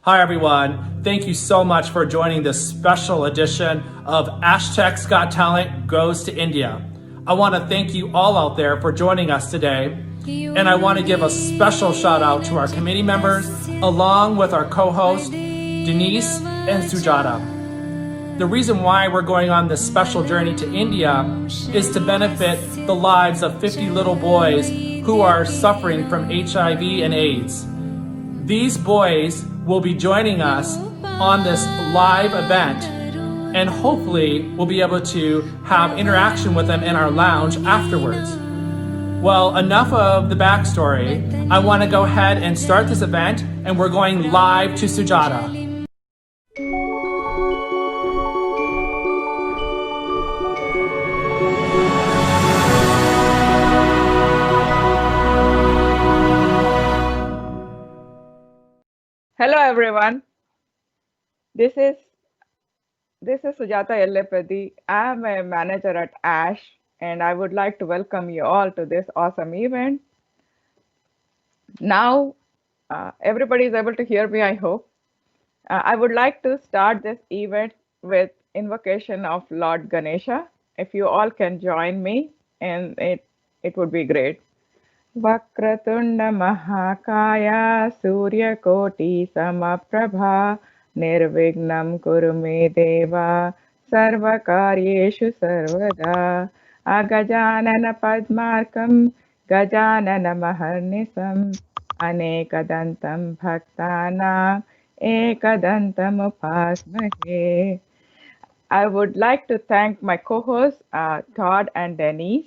Hi everyone, thank you so much for joining this special edition of ASHTech's Got Talent Goes to India. I want to thank you all out there for joining us today, and I want to give a special shout out to our committee members along with our co-hosts Denise and Sujata. The reason why we're going on this special journey to India is to benefit the lives of 50 little boys who are suffering from HIV and AIDS. These boys will be joining us on this live event, and hopefully we'll be able to have interaction with them in our lounge afterwards. Well, enough of the backstory. I want to go ahead and start this event, and we're going live to Sujata. Hello everyone. This is Sujata Yellepedi. I am a manager at ASH, and I would like to welcome you all to this awesome event. Now, everybody is able to hear me, I hope. I would like to start this event with invocation of Lord Ganesha. If you all can join me, and it would be great. वक्रतुण्ड महाकाय सूर्यकोटि समप्रभा निर्विघ्नं कुरु मे देव सर्वकार्येषु सर्वदा अगजानन पद्मार्कं गजाननमहर्निशम् अनेकदन्तं भक्तानाम् एकदन्तमुपास्महे. I would like to thank my co-hosts Todd and Denise.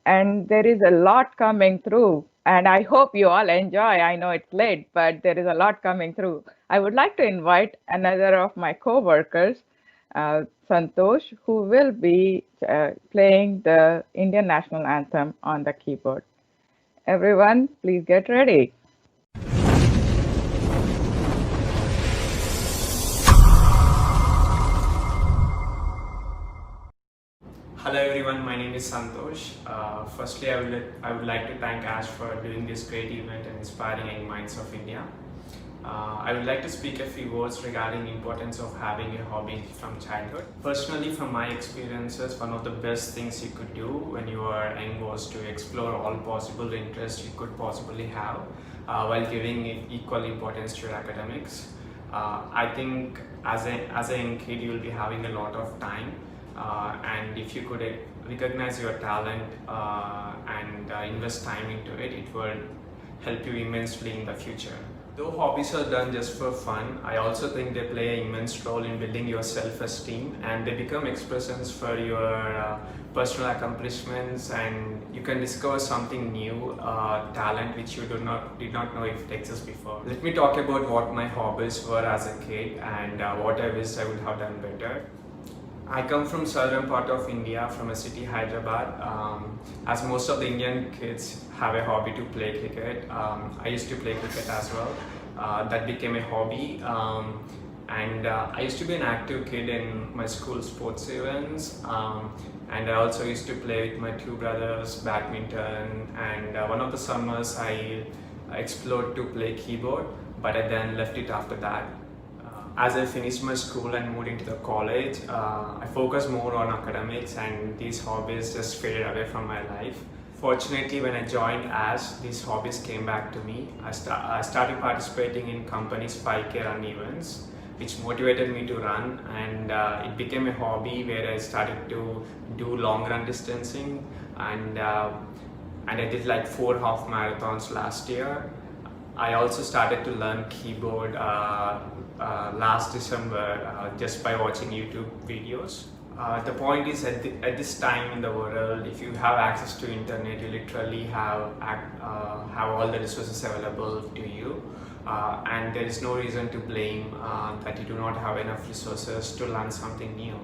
And there is a lot coming through, and I hope you all enjoy. I know it's late, but there is a lot coming through. I would like to invite another of my co-workers, Santosh, who will be playing the Indian National Anthem on the keyboard. Everyone, please get ready. Hello everyone, my name is Santosh. Firstly, I would like to thank Ash for doing this great event and inspiring young minds of India. I would like to speak a few words regarding the importance of having a hobby from childhood. Personally, from my experiences, one of the best things you could do when you are young was to explore all possible interests you could possibly have while giving equal importance to your academics. I think as a young kid, you will be having a lot of time. And if you could recognize your talent and invest time into it, it will help you immensely in the future. Though hobbies are done just for fun, I also think they play an immense role in building your self-esteem, and they become expressions for your personal accomplishments, and you can discover something new, talent which you did not know if it exists before. Let me talk about what my hobbies were as a kid and what I wish I would have done better. I come from southern part of India, from a city, Hyderabad. As most of the Indian kids have a hobby to play cricket. I used to play cricket as well. That became a hobby. And I used to be an active kid in my school sports events. And I also used to play with my two brothers, badminton. And one of the summers I explored to play keyboard, but I then left it after that. As I finished my school and moved into the college, I focused more on academics, and these hobbies just faded away from my life. Fortunately, when I joined ASH, these hobbies came back to me. I started participating in companies' 5K run events, which motivated me to run, and it became a hobby where I started to do long run distancing, and I did like 4 half marathons last year. I also started to learn keyboard last December just by watching YouTube videos. The point is, at this time in the world, if you have access to internet, you literally have all the resources available to you, and there is no reason to blame that you do not have enough resources to learn something new.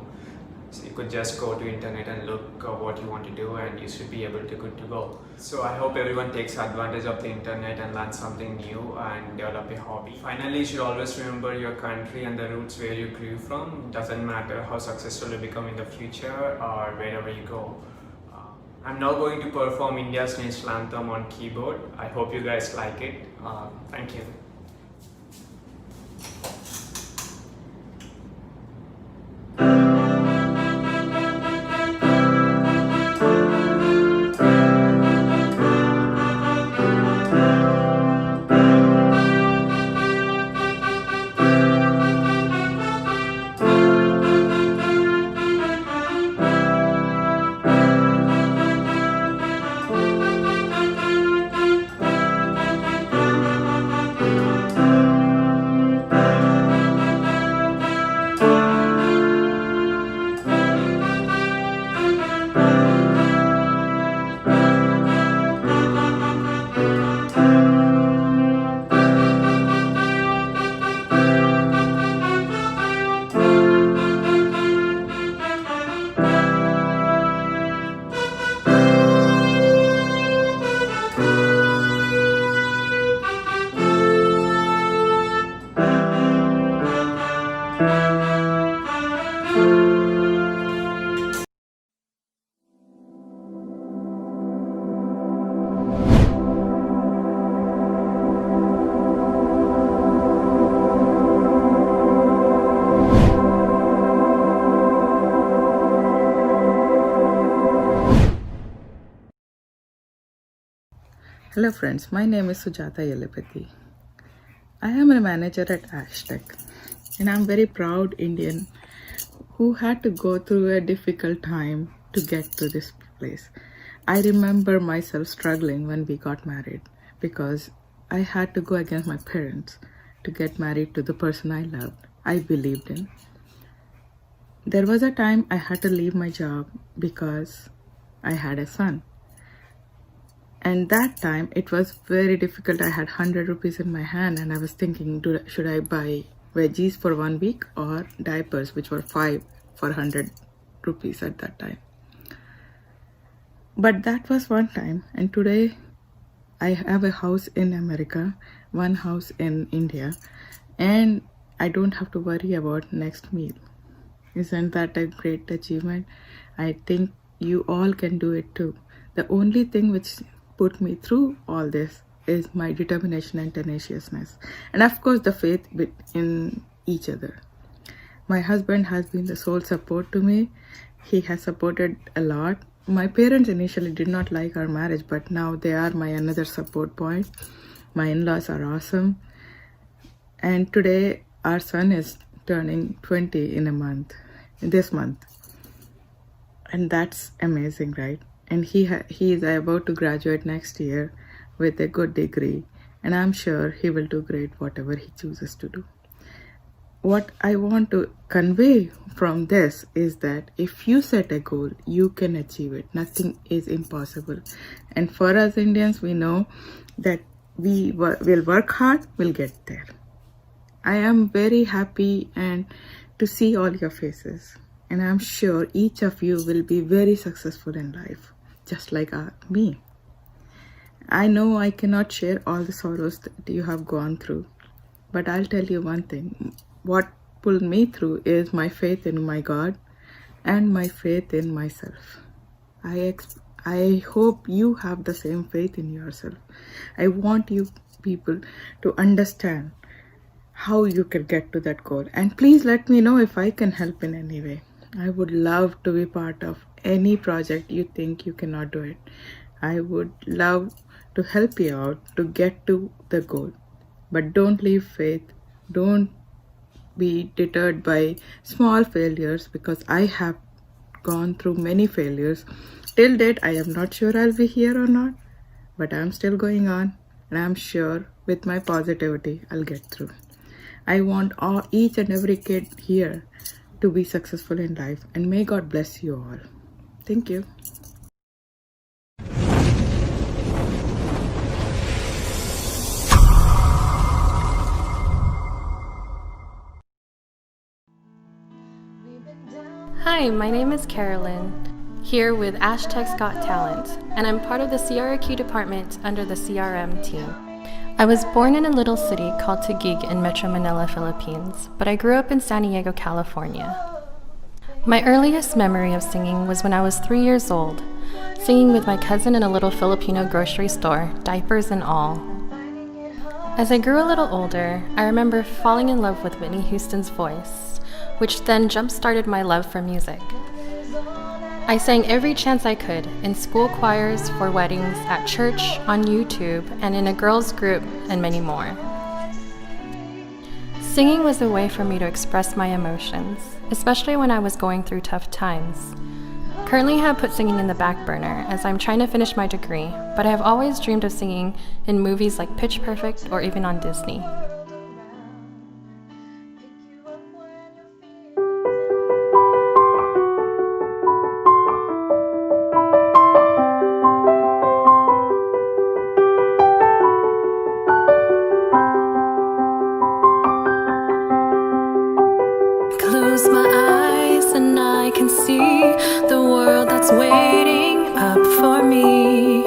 So you could just go to internet and look what you want to do, and you should be able to good to go. So I hope everyone takes advantage of the internet and learns something new and develop a hobby. Finally, you should always remember your country and the roots where you grew from. Doesn't matter how successful you become in the future or wherever you go. I'm now going to perform India's national anthem on keyboard. I hope you guys like it. Thank you. Hello friends, my name is Sujata Yelapati. I am a manager at ASHTech and I'm very proud Indian who had to go through a difficult time to get to this place. I remember myself struggling when we got married because I had to go against my parents to get married to the person I loved, I believed in. There was a time I had to leave my job because I had a son. And that time it was very difficult. I had 100 rupees in my hand and I was thinking, should I buy veggies for 1 week or diapers, which were 5 for 100 rupees at that time. But that was one time. And today I have a house in America, one house in India, and I don't have to worry about next meal. Isn't that a great achievement? I think you all can do it too. The only thing which put me through all this is my determination and tenaciousness, and of course the faith in each other. My husband has been the sole support to me. He has supported a lot. My parents initially did not like our marriage, but now they are my another support point. My in-laws are awesome, and today our son is turning 20 this month, and that's amazing, right? And he is about to graduate next year with a good degree, and I'm sure he will do great whatever he chooses to do. What I want to convey from this is that if you set a goal, you can achieve it. Nothing is impossible. And for us Indians, we know that we will work hard, we'll get there. I am very happy and to see all your faces, and I'm sure each of you will be very successful in life, just like me. I know I cannot share all the sorrows that you have gone through, but I'll tell you one thing. What pulled me through is my faith in my God and my faith in myself. I hope you have the same faith in yourself. I want you people to understand how you can get to that goal. And please let me know if I can help in any way. I would love to be part of any project you think you cannot do it. I would love to help you out to get to the goal. But don't leave faith. Don't be deterred by small failures, because I have gone through many failures. Till date, I am not sure I'll be here or not, but I'm still going on, and I'm sure with my positivity, I'll get through. I want each and every kid here to be successful in life, and may God bless you all. Thank you. Hi, my name is Carolyn, here with ASHTech's Got Talent, and I'm part of the CRQ department under the CRM team. I was born in a little city called Taguig in Metro Manila, Philippines, but I grew up in San Diego, California. My earliest memory of singing was when I was 3 years old, singing with my cousin in a little Filipino grocery store, diapers and all. As I grew a little older, I remember falling in love with Whitney Houston's voice, which then jump-started my love for music. I sang every chance I could, in school choirs, for weddings, at church, on YouTube, and in a girls' group, and many more. Singing was a way for me to express my emotions, especially when I was going through tough times. Currently, I have put singing in the back burner as I'm trying to finish my degree, but I have always dreamed of singing in movies like Pitch Perfect or even on Disney. Close my eyes and I can see the world that's waiting up for me,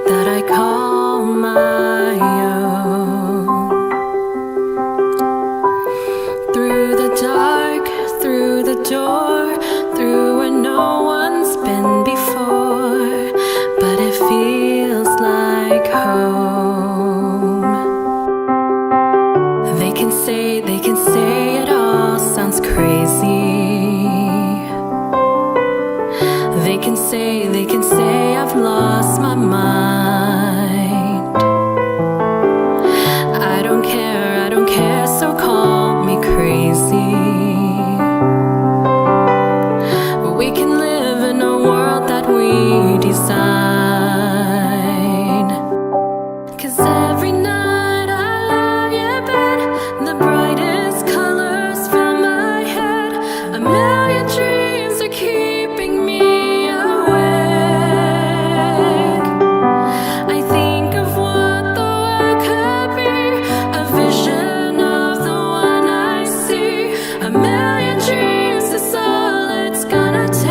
that I call my own. Through the dark can say I've lost my mind. I don't care, so call me crazy. We can live in a world that we design. 'Cause every night I lie in bed, the brightest colors fill my head. A million dreams are keeping me awake. I think of what the world could be, a vision of the one I see. A million dreams is all it's gonna take.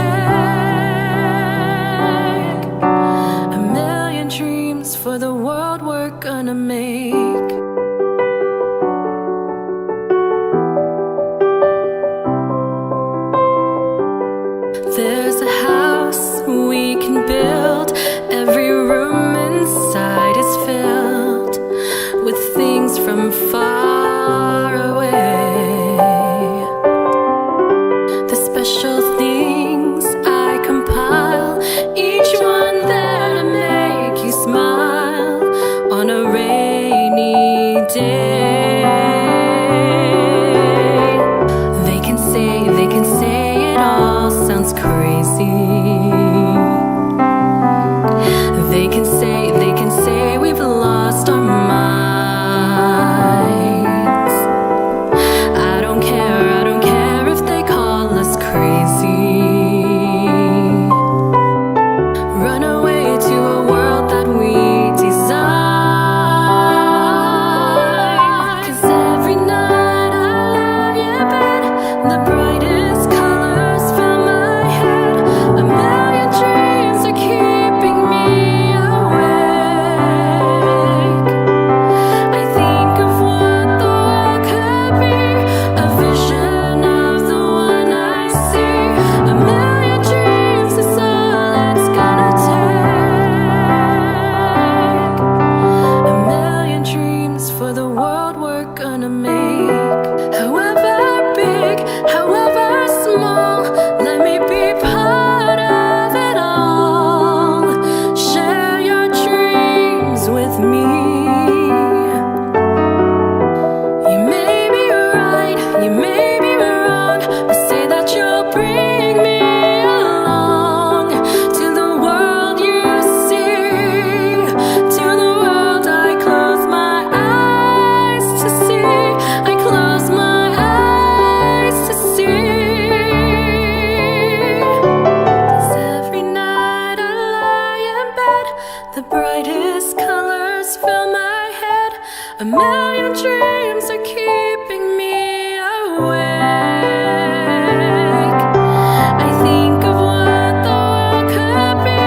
A million dreams for the world we're gonna make. There's a house we can build. Every room inside is filled with things from far away. The special things I compile, each one there to make you smile on a rainy day. They can say it all sounds crazy. They can say we've lost our minds. I don't care if they call us crazy. Run away to a world that we design. 'Cause every night I lie in bed, the brightest colors fill my head. A million dreams are keeping me awake. I think of what the world could be, a vision of the one I see. A million dreams is all it's gonna take. A million dreams for the world we're gonna make. However big, however small, let me be part of it all. Share your dreams with me. You may be right, you may be wrong, but say that you'll bring me along to the world you see, to the world I close my eyes to see. I close my eyes to see. 'Cause every night I lie in bed, the brightest colors fill my head. A million dreams are keeping me awake. I think of what the world could be,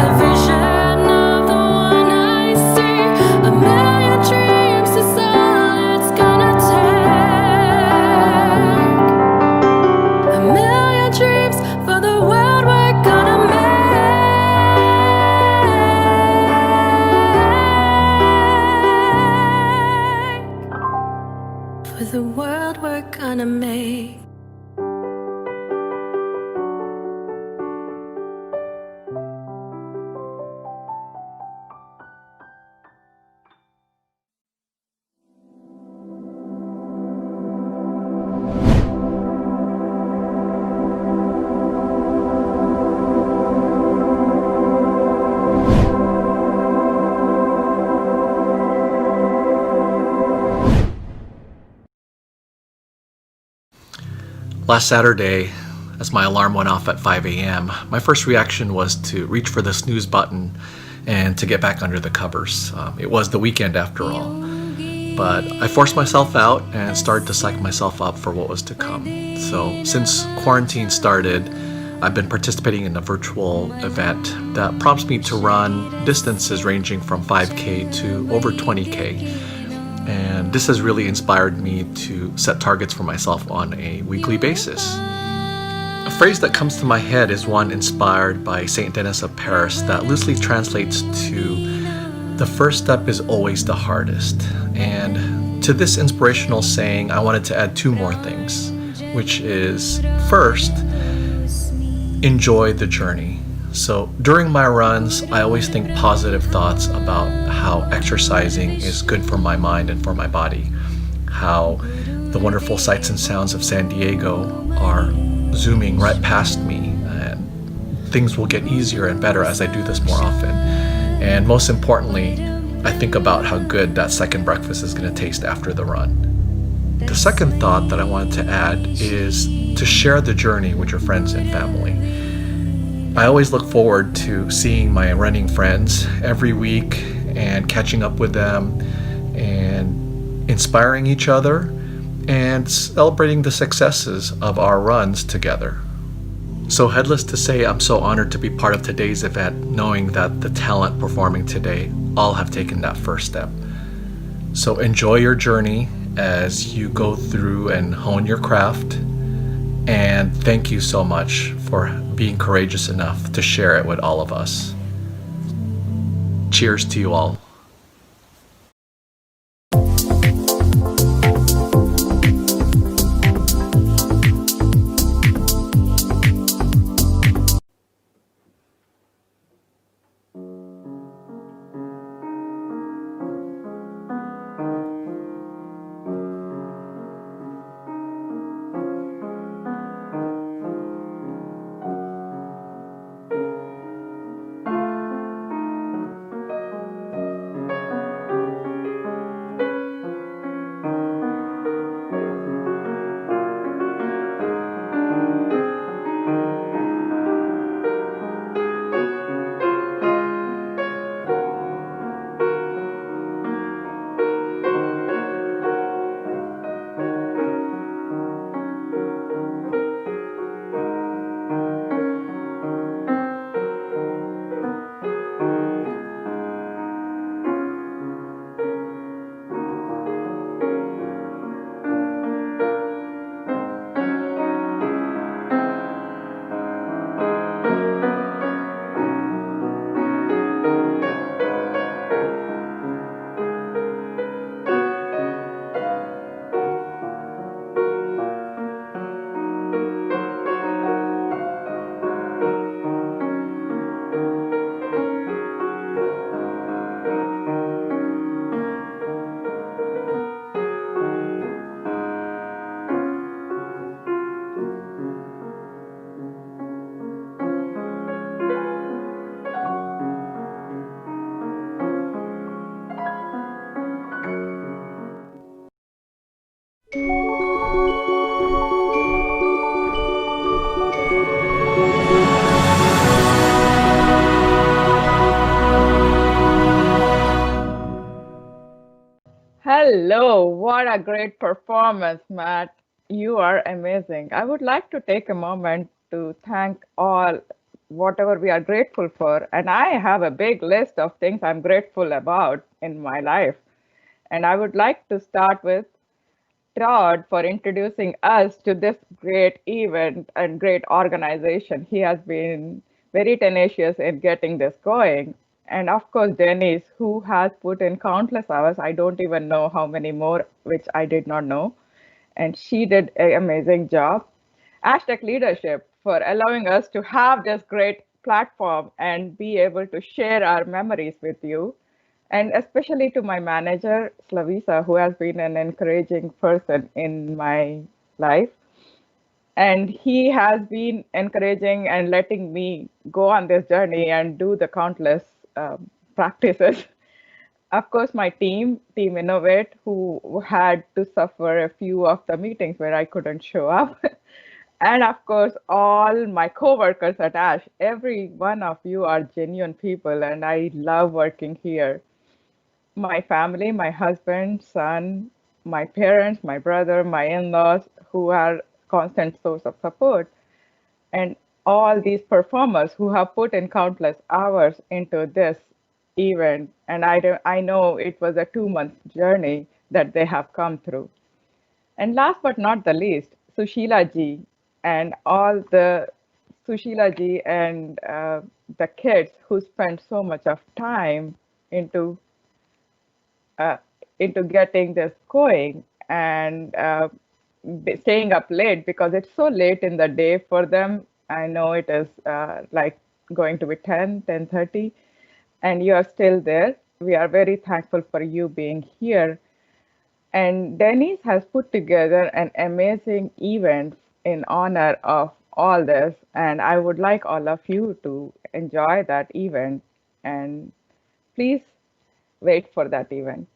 a vision of the one I see. A million dreams is all it's gonna take. A million dreams for the world we're gonna make. For the world we're gonna make. Last Saturday, as my alarm went off at 5 a.m., my first reaction was to reach for the snooze button and to get back under the covers. It was the weekend after all. But I forced myself out and started to psych myself up for what was to come. So since quarantine started, I've been participating in a virtual event that prompts me to run distances ranging from 5K to over 20K. And this has really inspired me to set targets for myself on a weekly basis. A phrase that comes to my head is one inspired by Saint Denis of Paris that loosely translates to, "The first step is always the hardest." And to this inspirational saying, I wanted to add two more things, which is, first, enjoy the journey. So during my runs, I always think positive thoughts about how exercising is good for my mind and for my body, how the wonderful sights and sounds of San Diego are zooming right past me, and things will get easier and better as I do this more often. And most importantly, I think about how good that second breakfast is going to taste after the run. The second thought that I wanted to add is to share the journey with your friends and family. I always look forward to seeing my running friends every week and catching up with them and inspiring each other and celebrating the successes of our runs together. So headless to say, I'm so honored to be part of today's event, knowing that the talent performing today all have taken that first step. So enjoy your journey as you go through and hone your craft. And thank you so much for being courageous enough to share it with all of us. Cheers to you all. Hello, what a great performance, Matt. You are amazing. I would like to take a moment to thank all whatever we are grateful for. And I have a big list of things I'm grateful about in my life. And I would like to start with Todd for introducing us to this great event and great organization. He has been very tenacious in getting this going. And of course, Denise, who has put in countless hours. I don't even know how many more, which I did not know. And she did an amazing job. ASHTech leadership for allowing us to have this great platform and be able to share our memories with you. And especially to my manager, Slavisa, who has been an encouraging person in my life. And he has been encouraging and letting me go on this journey and do the countless practices. Of course, my Team Innovate, who had to suffer a few of the meetings where I couldn't show up. And of course, all my coworkers at ASH, every one of you are genuine people, and I love working here. My family, my husband, son, my parents, my brother, my in-laws, who are constant source of support, and all these performers who have put in countless hours into this event. And I know it was a 2-month journey that they have come through. And last but not the least, Sushila ji and all the Sushila ji and the kids who spent so much of time into uh, into getting this going and staying up late because it's so late in the day for them. I know it is like going to be 10:30, and you are still there. We are very thankful for you being here. And Denise has put together an amazing event in honor of all this, and I would like all of you to enjoy that event. And please wait for that event.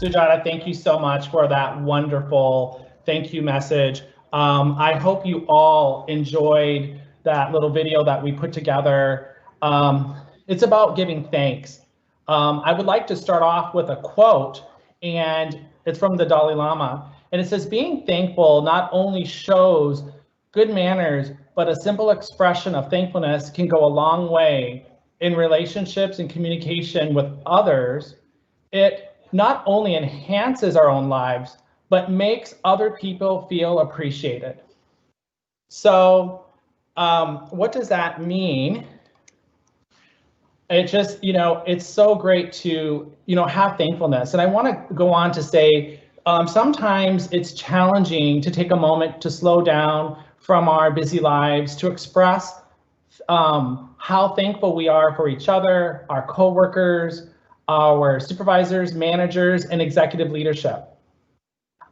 Sujata, thank you so much for that wonderful thank you message. I hope you all enjoyed that little video that we put together. It's about giving thanks. I would like to start off with a quote, and it's from the Dalai Lama. And it says, being thankful not only shows good manners, but a simple expression of thankfulness can go a long way in relationships and communication with others. It not only enhances our own lives, but makes other people feel appreciated. So what does that mean? It just, it's so great to, have thankfulness. And I want to go on to say, sometimes it's challenging to take a moment to slow down from our busy lives to express how thankful we are for each other, our coworkers, our supervisors, managers, and executive leadership.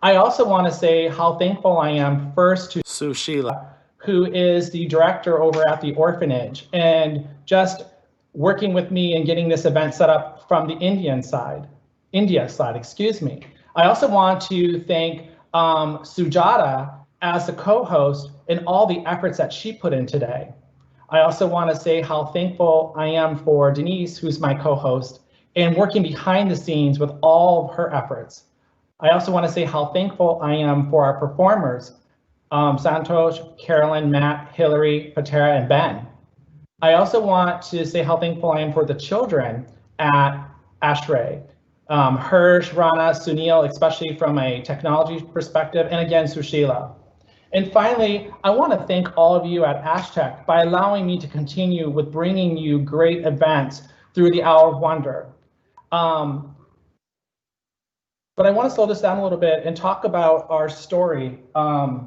I also want to say how thankful I am first to Sushila, who is the director over at the orphanage, and just working with me and getting this event set up from the India side, excuse me. I also want to thank Sujata as the co-host and all the efforts that she put in today. I also want to say how thankful I am for Denise, who's my co-host, and working behind the scenes with all of her efforts. I also want to say how thankful I am for our performers, Santosh, Carolyn, Matt, Hillary, Patera, and Ben. I also want to say how thankful I am for the children at ASHTech, Hirsch, Rana, Sunil, especially from a technology perspective, and again, Sushila. And finally, I want to thank all of you at ASHTech by allowing me to continue with bringing you great events through the Hour of Wonder. But I want to slow this down a little bit and talk about our story a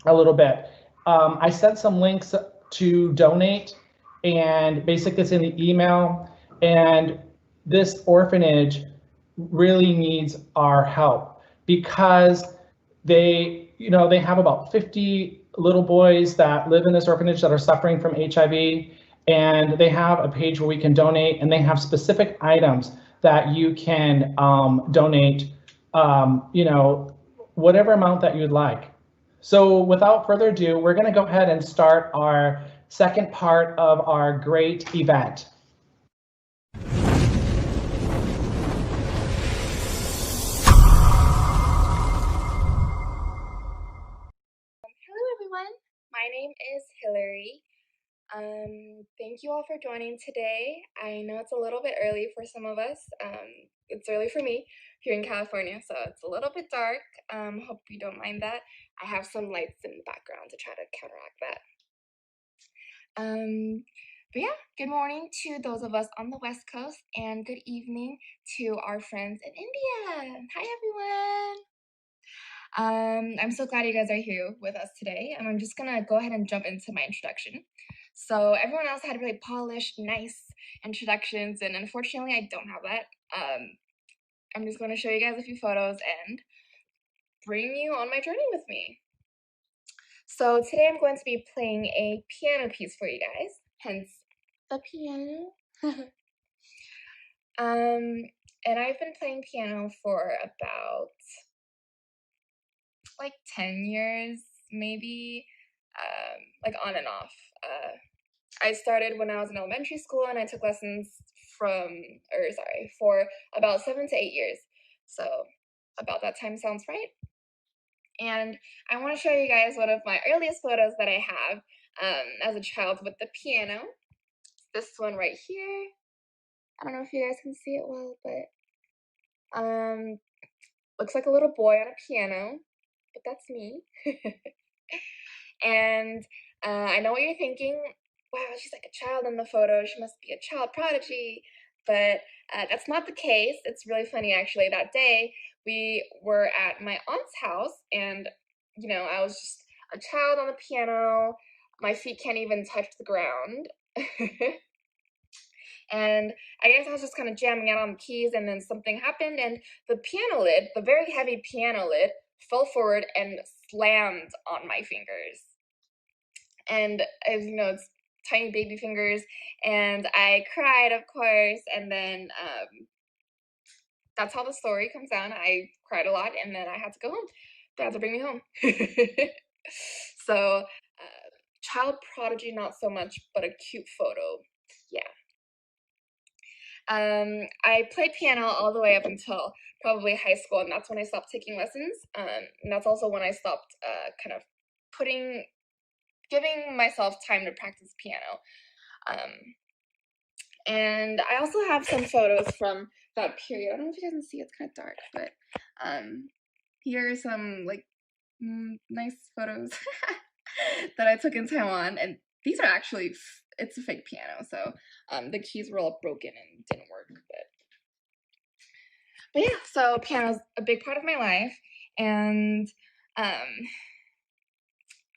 little bit. I sent some links to donate, and basically it's in the email, and this orphanage really needs our help because they have about 50 little boys that live in this orphanage that are suffering from HIV, and they have a page where we can donate, and they have specific items that you can donate, whatever amount that you'd like. So without further ado, we're going to go ahead and start our second part of our great event. Hello everyone, my name is Hillary. Thank you all for joining today. I know it's a little bit early for some of us. It's early for me here in California, so it's a little bit dark. Hope you don't mind that. I have some lights in the background to try to counteract that. But yeah, good morning to those of us on the West Coast, and good evening to our friends in India. Hi, everyone. I'm so glad you guys are here with us today, and I'm just gonna go ahead and jump into my introduction. So everyone else had really polished, nice introductions, and unfortunately, I don't have that. I'm just gonna show you guys a few photos and bring you on my journey with me. So today I'm going to be playing a piano piece for you guys, hence the piano. And I've been playing piano for about like 10 years, maybe, like on and off. I started when I was in elementary school, and I took lessons for about 7 to 8 years. So about that time sounds right. And I want to show you guys one of my earliest photos that I have as a child with the piano. This one right here. I don't know if you guys can see it well, but looks like a little boy on a piano, but that's me. And I know what you're thinking. Wow, she's like a child in the photo. She must be a child prodigy. But that's not the case. It's really funny, actually. That day, we were at my aunt's house, and, you know, I was just a child on the piano. My feet can't even touch the ground. And I guess I was just kind of jamming out on the keys, and then something happened, and the piano lid, the very heavy piano lid, fell forward and slammed on my fingers. And as you know, it's tiny baby fingers, and I cried, of course, and then that's how the story comes down. I cried a lot, and then I had to go home. They had to bring me home. So, child prodigy, not so much, but a cute photo. Yeah. I played piano all the way up until probably high school, and that's when I stopped taking lessons. And that's also when I stopped kind of giving myself time to practice piano. And I also have some photos from that period. I don't know if you guys can see, it's kind of dark, but here are some like nice photos that I took in Taiwan. And these are actually, it's a fake piano, so the keys were all broken and didn't work. But yeah, so piano's a big part of my life, and I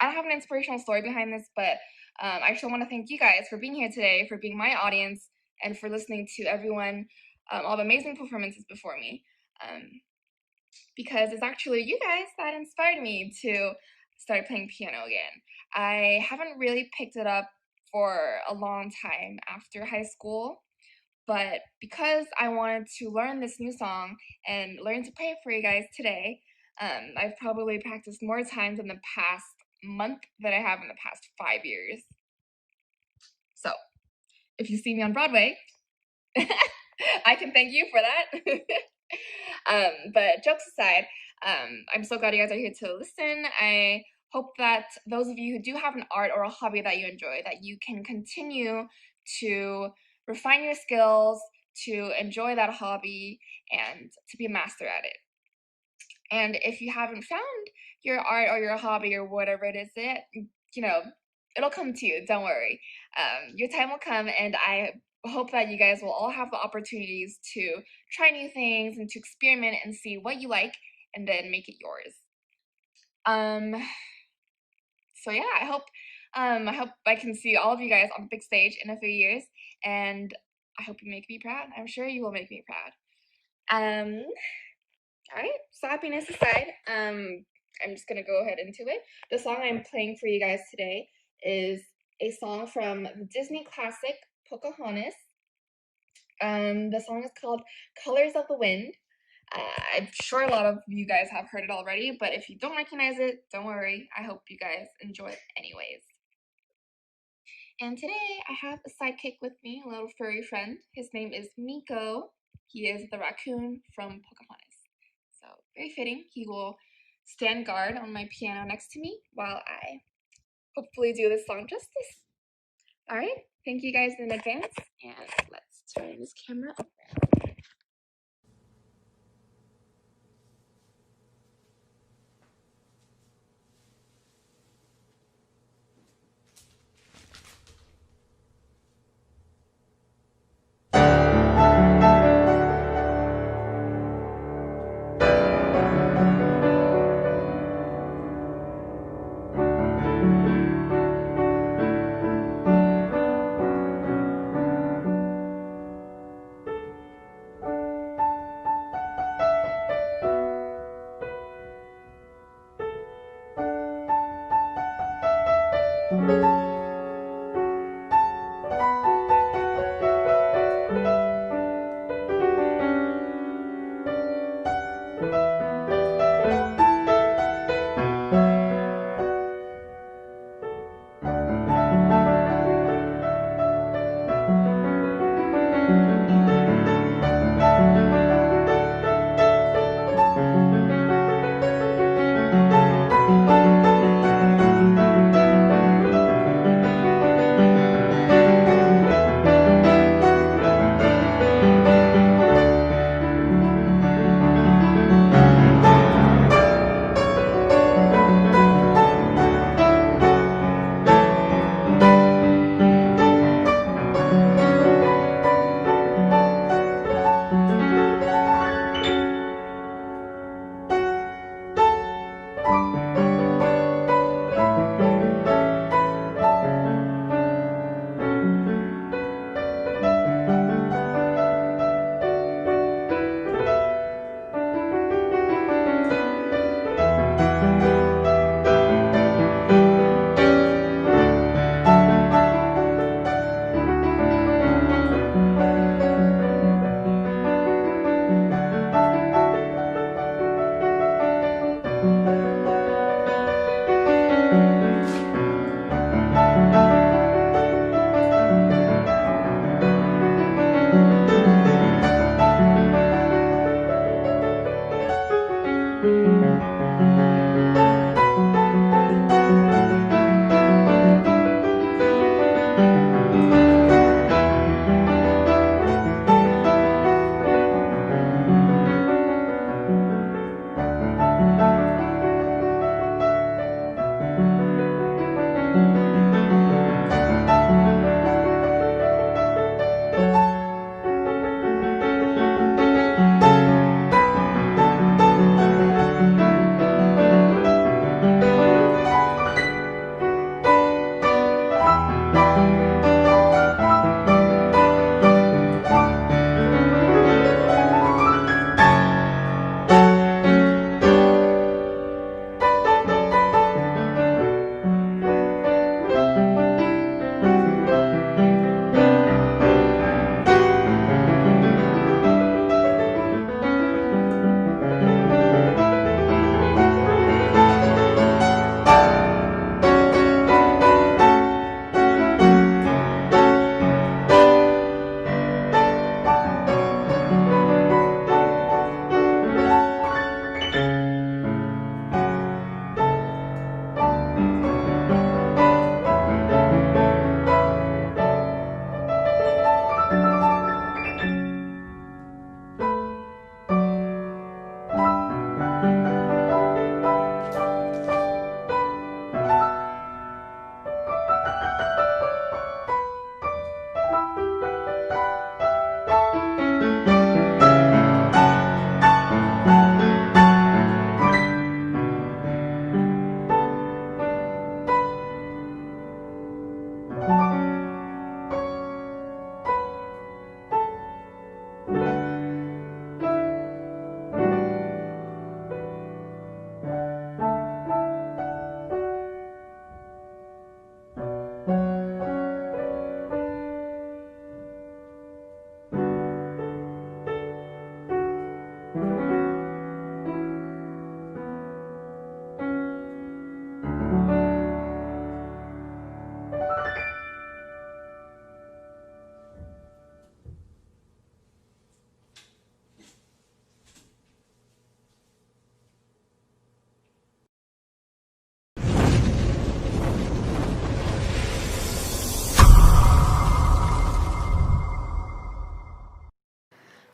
don't have an inspirational story behind this, but I actually want to thank you guys for being here today, for being my audience, and for listening to everyone, all the amazing performances before me. Because it's actually you guys that inspired me to start playing piano again. I haven't really picked it up for a long time after high school, but because I wanted to learn this new song and learn to play it for you guys today, I've probably practiced more times in the past month than I have in the past 5 years. So, if you see me on Broadway, I can thank you for that. But jokes aside, I'm so glad you guys are here to listen. I hope that those of you who do have an art or a hobby that you enjoy, that you can continue to refine your skills, to enjoy that hobby, and to be a master at it. And if you haven't found your art or your hobby or whatever it is, it'll come to you. Don't worry. Your time will come, and I hope that you guys will all have the opportunities to try new things and to experiment and see what you like, and then make it yours. So yeah, I hope I can see all of you guys on the big stage in a few years, and I hope you make me proud. I'm sure you will make me proud. All right, so happiness aside, I'm just gonna go ahead into it. The song I'm playing for you guys today is a song from the Disney classic Pocahontas. The song is called Colors of the Wind. I'm sure a lot of you guys have heard it already, but if you don't recognize it, don't worry. I hope you guys enjoy it anyways. And today I have a sidekick with me, a little furry friend. His name is Miko. He is the raccoon from Pocahontas. So very fitting. He will stand guard on my piano next to me while I hopefully do this song justice. All right, thank you guys in advance, and let's turn this camera around.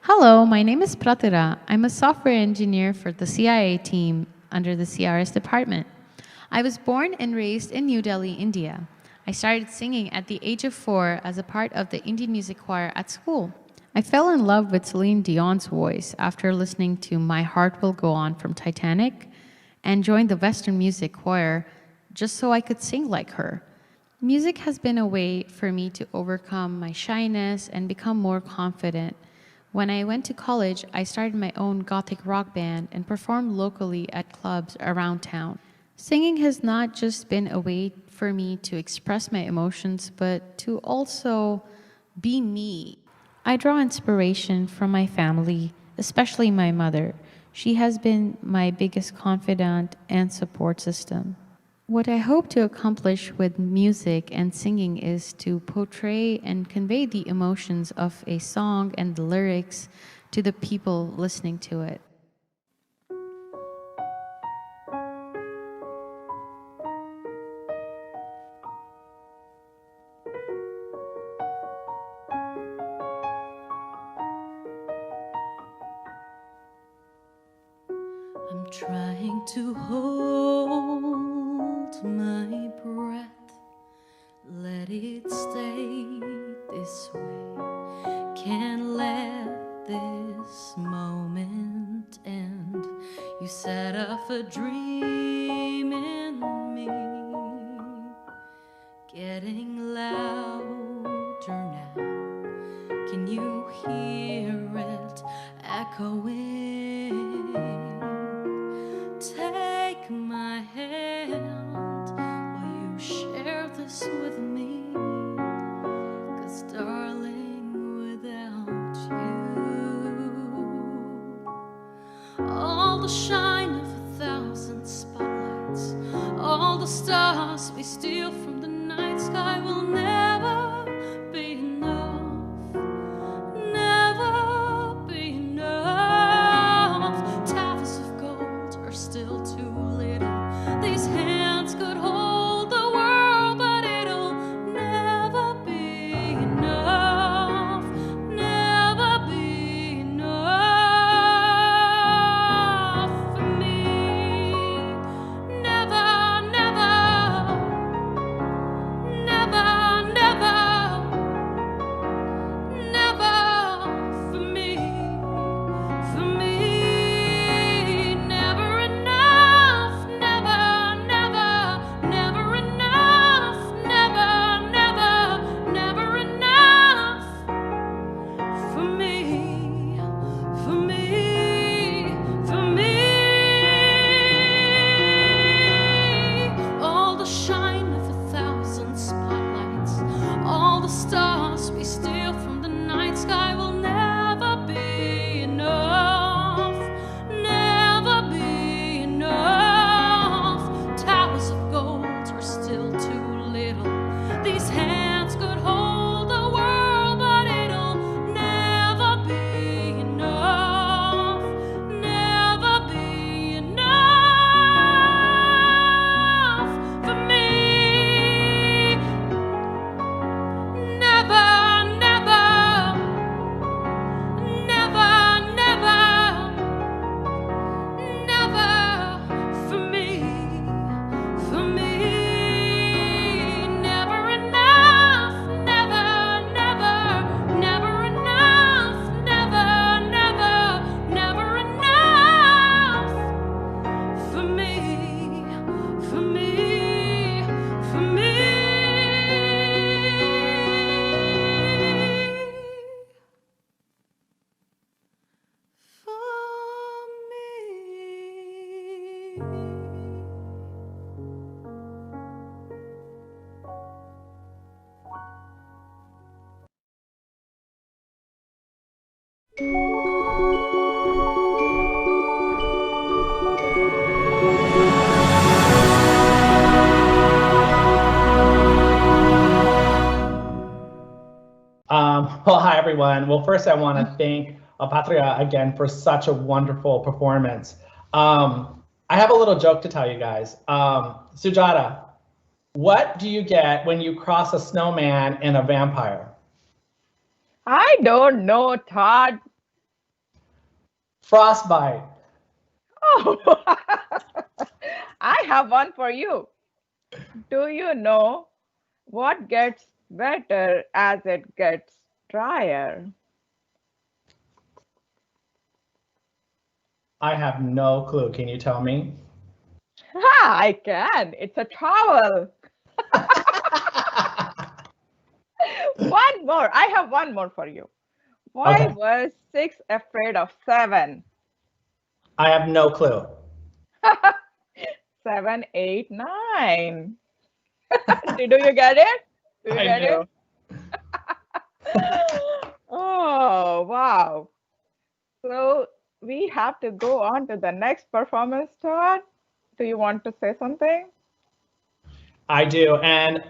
Hello, my name is Pratira. I'm a software engineer for the CIA team under the CRS department. I was born and raised in New Delhi, India. I started singing at the age of 4 as a part of the Indian music choir at school. I fell in love with Celine Dion's voice after listening to My Heart Will Go On from Titanic and joined the Western music choir just so I could sing like her. Music has been a way for me to overcome my shyness and become more confident. When I went to college, I started my own gothic rock band and performed locally at clubs around town. Singing has not just been a way for me to express my emotions, but to also be me. I draw inspiration from my family, especially my mother. She has been my biggest confidant and support system. What I hope to accomplish with music and singing is to portray and convey the emotions of a song and the lyrics to the people listening to it. I'm trying to hold my breath, let it stay this way. Can't let this moment end. You set off a dream in me, getting louder now. Can you hear it echoing? Take my hand, will you share this with me? 'Cause darling, without you, all the shine of 1,000 spotlights, all the stars we steal from the night sky will never be enough. Never be enough. Towers of gold are still too little. These hands could hold the world, but it'll never be enough. Never be enough for me. Never, never, never, never. Never for me, never enough, never, never, never enough, never, never, never enough for me, for me, for me. All the shine of 1,000 spotlights, all the stars we steal from the night sky will never be enough. Never be enough. Towers of gold are still too little. These hands could hold the world, but it'll never be enough. Never be enough for me. Never, never, never, never, never for me, for me. Never enough, never, never, never enough, never, never, never enough for me, for me, for me. Well, hi, everyone. Well, first, I want to thank Patria again for such a wonderful performance. I have a little joke to tell you guys. Sujata, what do you get when you cross a snowman and a vampire? I don't know, Todd. Frostbite. Oh, I have one for you. Do you know what gets wetter as it gets drier? I have no clue. Can you tell me? Ha, I can. It's a towel. One more. I have one more for you. Why Okay. was 6 afraid of 7? I have no clue. 7, 8, 9. Do you get it? Do you I get do. it? Oh, wow. So we have to go on to the next performance, Todd. Do you want to say something? I do. And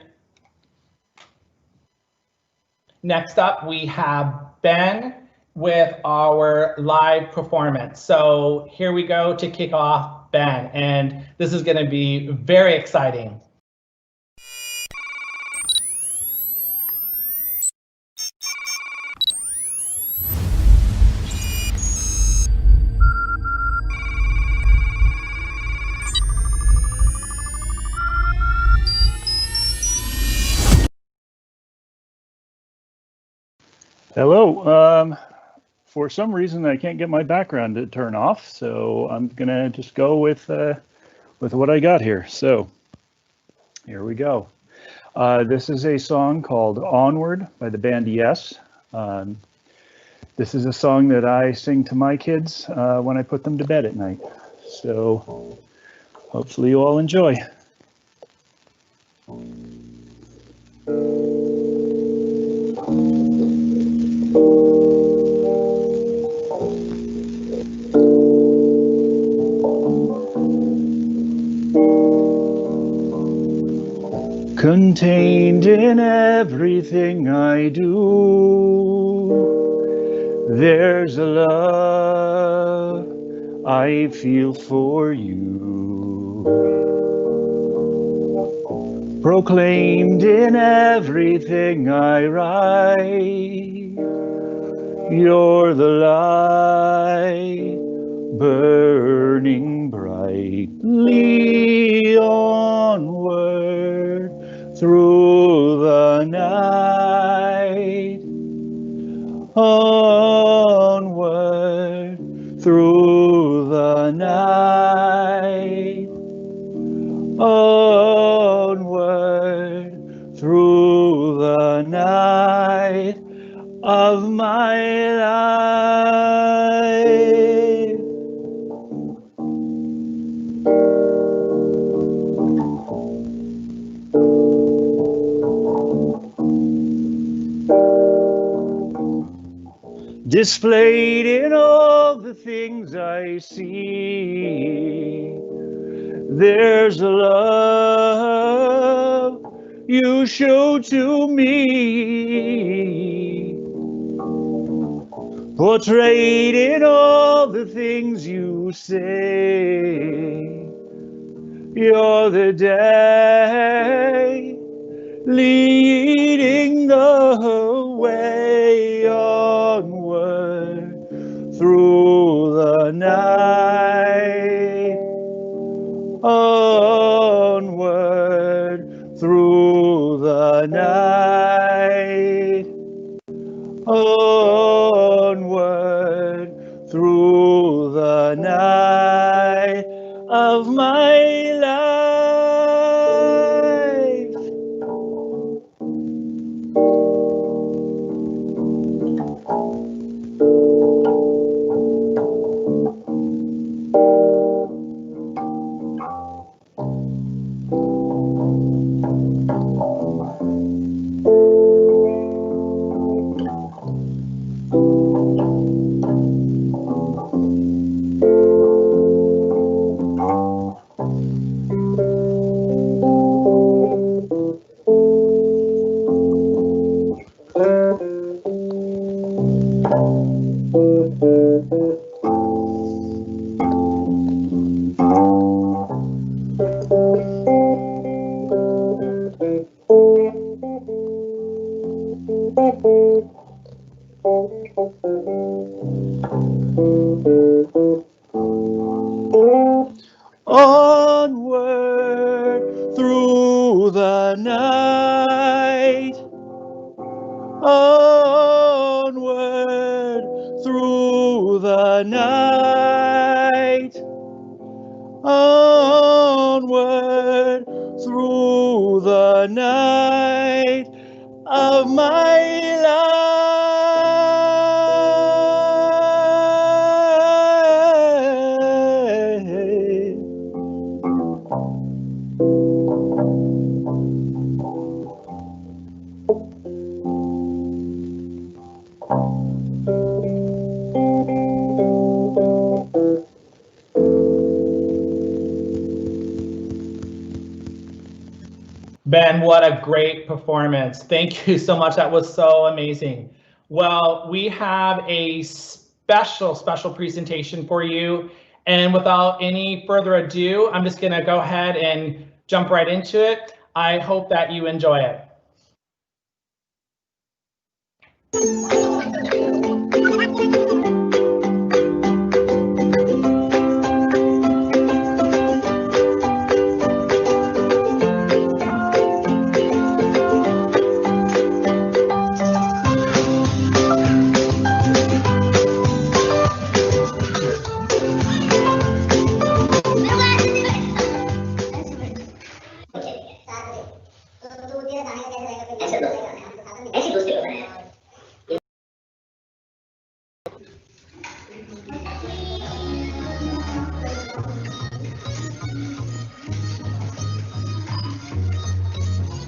next up, we have Ben with our live performance. So here we go to kick off Ben. And this is going to be very exciting. Hello. For some reason, I can't get my background to turn off, so I'm gonna just go with what I got here. So here we go. This is a song called "Onward" by the band Yes. This is a song that I sing to my kids when I put them to bed at night. So hopefully you all enjoy. Contained in everything I do, there's a love I feel for you. Proclaimed in everything I write, you're the light burning brightly onward through the night, onward through the night, onward through the night of my life. Displayed in all the things I see, there's a love you show to me. Portrayed in all the things you say, you're the day leading the way onward through the night, onward through the night, onward through the night of my life. Onward through the night. Onward through the night. Onward through the night of my life. Ben, what a great performance. Thank you so much. That was so amazing. Well, we have a special presentation for you. And without any further ado, I'm just gonna go ahead and jump right into it. I hope that you enjoy it.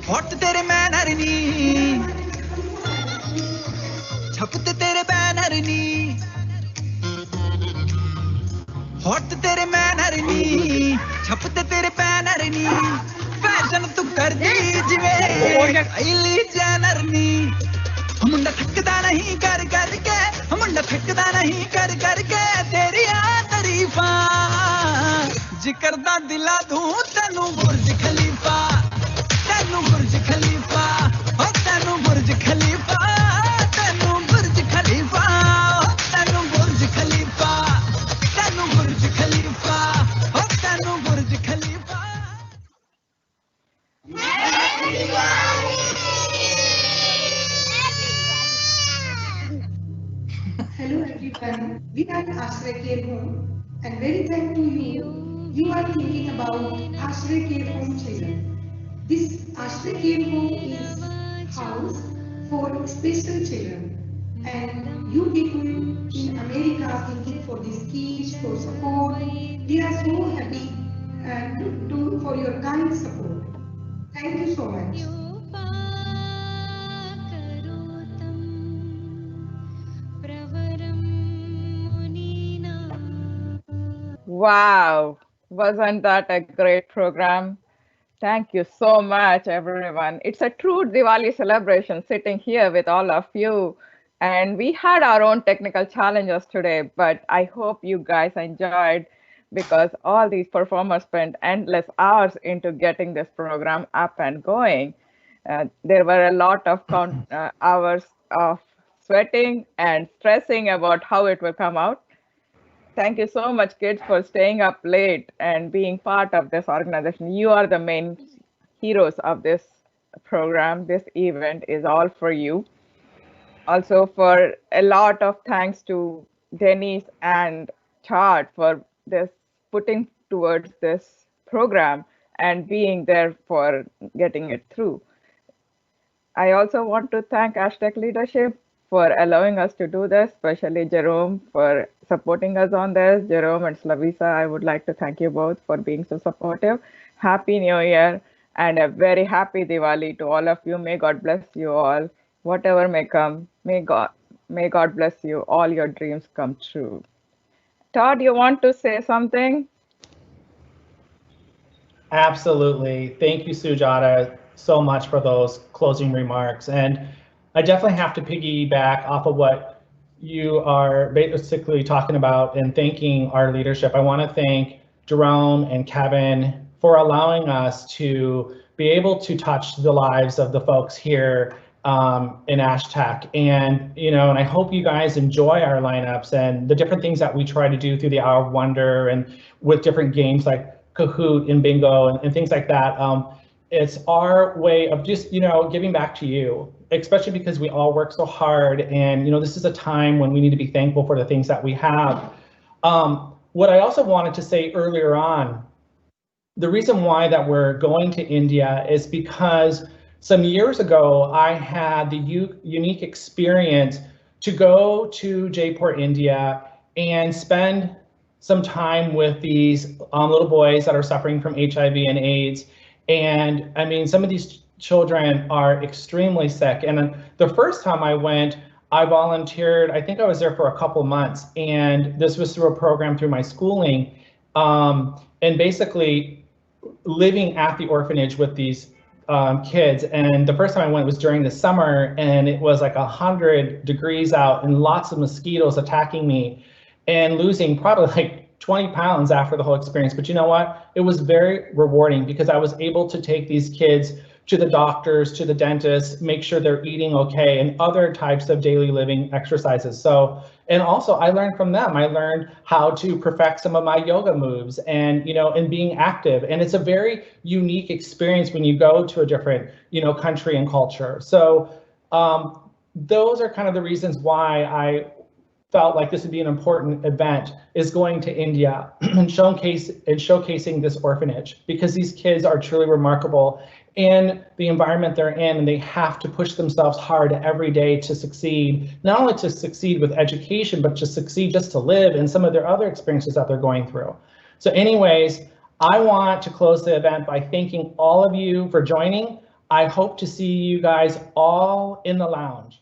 Hot तेरे manner नी छपते तेरे banner नी hot तेरे manner नी छपते तेरे banner नी fashion तू कर दी जिवे आईली Jenner नी मुंडा थकदा नहीं कर करके मुंडा थकदा नहीं कर करके तेरी तारीफा जिक्र दा दिला दूं तेनू बुर्ज खलीफा तेनू बुर्ज खलीफा ओ तेनू बुर्ज खलीफा तेनू बुर्ज खलीफा तेनू बुर्ज खलीफा तेनू बुर्ज खलीफा ओ तेनू बुर्ज खलीफा Hello everyone, we are ASHTech Care Home and very thankful to you. You are thinking about ASHTech Care Home children. This ASHTech Care Home is house for special children and you people in America thinking for these kids, for support. We are so happy for your kind support. Thank you so much. Wow, wasn't that a great program? Thank you so much, everyone. It's a true Diwali celebration sitting here with all of you. And we had our own technical challenges today, but I hope you guys enjoyed because all these performers spent endless hours into getting this program up and going. There were a lot of hours of sweating and stressing about how it will come out. Thank you so much, kids, for staying up late and being part of this organization. You are the main heroes of this program. This event is all for you. Also, for a lot of thanks to Denise and Chad for this putting towards this program and being there for getting it through. I also want to thank ASHTech leadership for allowing us to do this, especially Jerome for supporting us on this. Jerome and Slavisa, I would like to thank you both for being so supportive. Happy New Year and a very happy Diwali to all of you. May God bless you all. Whatever may come, may God bless you. All your dreams come true. Todd, you want to say something? Absolutely. Thank you, Sujata, so much for those closing remarks. And I definitely have to piggyback off of what you are basically talking about and thanking our leadership. I want to thank Jerome and Kevin for allowing us to be able to touch the lives of the folks here in ASHTech, and and I hope you guys enjoy our lineups and the different things that we try to do through the Hour of Wonder and with different games like Kahoot and Bingo and things like that. It's our way of just giving back to you, especially because we all work so hard, and this is a time when we need to be thankful for the things that we have. What I also wanted to say earlier on, the reason why that we're going to India is because some years ago, I had the unique experience to go to Jaipur, India, and spend some time with these little boys that are suffering from HIV and AIDS. And I mean, some of these children are extremely sick. And the first time I went, I volunteered. I think I was there for a couple months, and this was through a program through my schooling, and basically living at the orphanage with these kids. And the first time I went was during the summer, and it was like 100 degrees out and lots of mosquitoes attacking me, and losing probably like 20 pounds after the whole experience. But you know what? It was very rewarding because I was able to take these kids to the doctors, to the dentist, make sure they're eating okay, and other types of daily living exercises. So, and also I learned from them. I learned how to perfect some of my yoga moves and, and being active. And it's a very unique experience when you go to a different, country and culture. So those are kind of the reasons why I felt like this would be an important event, is going to India and showcasing this orphanage, because these kids are truly remarkable in the environment they're in, and they have to push themselves hard every day to succeed, not only to succeed with education, but to succeed just to live and some of their other experiences that they're going through. So anyways, I want to close the event by thanking all of you for joining. I hope to see you guys all in the lounge.